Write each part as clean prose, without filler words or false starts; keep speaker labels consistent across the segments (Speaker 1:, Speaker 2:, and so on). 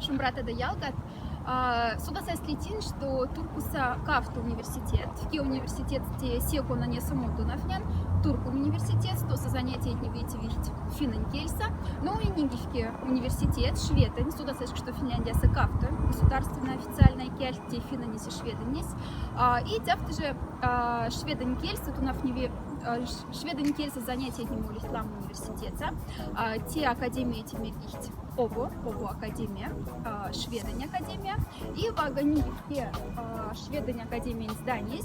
Speaker 1: Шумбрата да ялгат. Суда се слетин, что туркуса кафта университет. Ки университет те секо на не самоту нафнян. Турку университет, то со занятия не видите видеть финн кельса. Но и нигифки университет Шведен. Суда се что Финляндия се кафта. Государственная официальная кельс, те финны не се Шведен нес. И тяфты же Шведен кельса, то нафневе Шведен кельса занятия не молись лам университета. Те академии те мегихть. Обо академия, Шведен академия. И в Аганивке Шведен академия здание.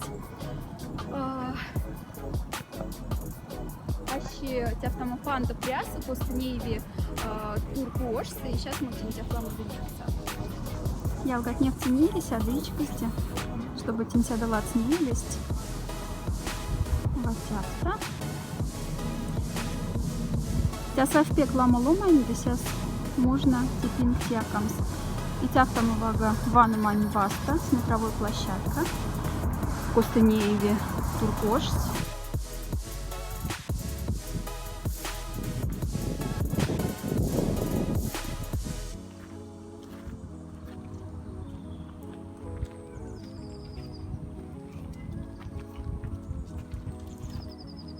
Speaker 1: Аще тяфтама фанда пряса, после нееви турку ошсы, и сейчас мы будем тяфтама заняться. Я лгать не вценились, а дычкости, чтобы тинся дала ценились. Вот тяфта. Тяса впекла маломань, да сейчас можно типин тякамс. И тяфтама вага ванамань васта, смотровой площадка. Костынееве туркошс.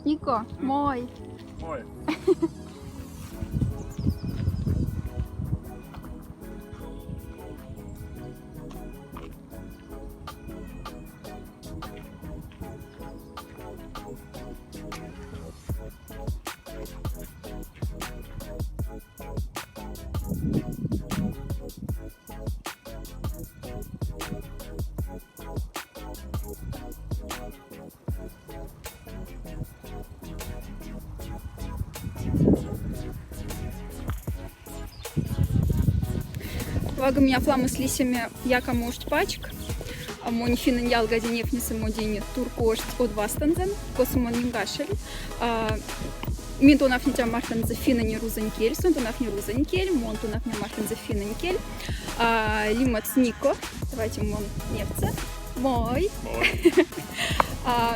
Speaker 1: Нико, мой.
Speaker 2: Мой.
Speaker 1: Вага меня флама с лисями яка может пачк. Мони финн ялга денег не самодени туркошт от вастанзен, космон нингашель. Минтонав не тя мартен за финн не рузанкель, сонтонав не рузанкель, монтонав не мартен за финненкель. Лимац Нико, давайте мон невце. Мой.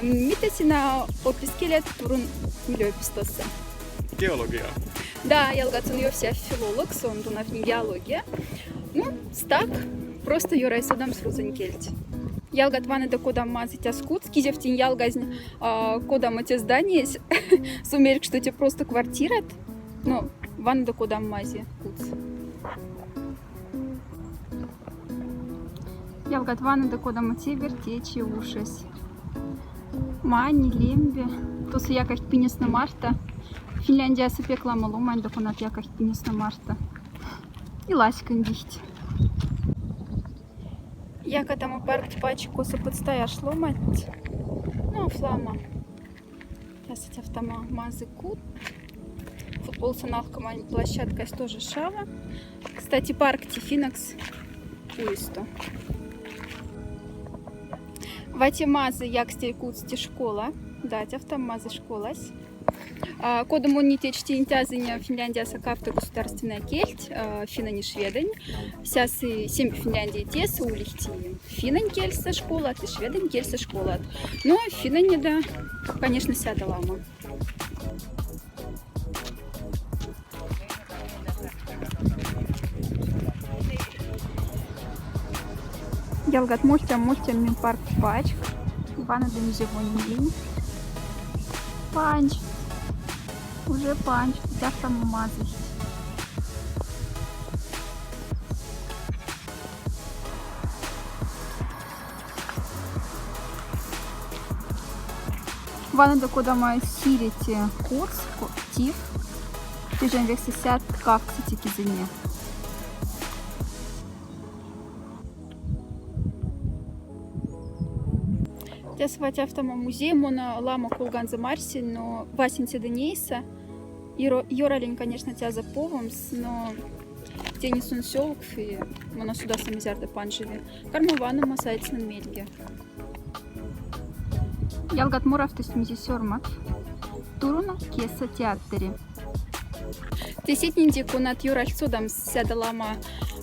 Speaker 1: Митеси на опискелет турун милёпистоса.
Speaker 2: Геология.
Speaker 1: Да, ялгацун ее вся филолог, сонтонав не геология. Ну, стак, просто юрай судам с рузанкельти. Ялгат ваны да кодам мазы тя скут, скизев тин ялгазнь кодам эти здания, сумерик, что тебе просто квартират, ну, ваны да кодам мази куц. Ялгат ваны да кодам эти вертечи ушес. Мани, лембе, то са яках пинесна марта. Финляндия сопекла малу мань да конат яках пинесна марта. И ласька дихть. Яка там парк пачку соподстояш ломать. Ну, флама. Я с этим автома мазы кут. Футбол саналка мань площадка тоже шава. Кстати, парк Тифинакс уисто. Вати мазы як стей кутсти школа. Дать автомазы школась. Кодом он не течти интязыня Финляндия сакафта государственная кельть, финна не шведень. Сейчас и 7 Финляндии тес улихти финнань кельса школа, а ты шведень кельса школа. Но финна не да, конечно, сяда лама. Ялгат мультям мин парк пачк. Ивана Демзевонин. Панч. Уже панч, тебя там мазать. Вана до куда моя сирите курс, тиф. Ты же век сисят как сетики за не. Я свать автома музей, мона лама кулган за Марсин, но Васинте Денейса. Йоралин, конечно, тебя за повомс, но тени сун селк и мона сюда самизярда панжеви. Кармавана масайц на мельге. Ялгат мурав то есть мизисермат. Туруна кеса театре. Теситнинти кунат Юраль судам сяда лама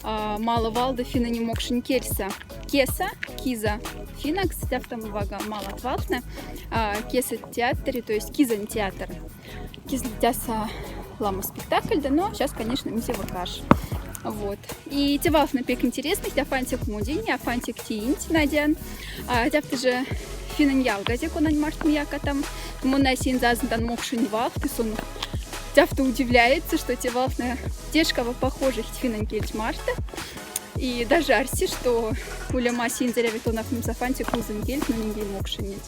Speaker 1: мало валда фина не мокшин кельса. Кеса, киза, финакс, тяфтам вага мало валдна. Кеса театре, то есть кизан театр. Киза тяса лама спектакль, да, но сейчас, конечно, мизи вакаш. Вот. И те вафны пек интересных, тя фантик мудень, а фантик тинь, надян. Тя же финен ялгазе, конань март мияка там. Мона син заздан мокшин ваф, ты сон. Тя-то удивляется, что те вафны тешкого похожих финен кельч марта. И даже арси, что уляма син зарявит он афним зафантик узен кельч, но не мокшинить.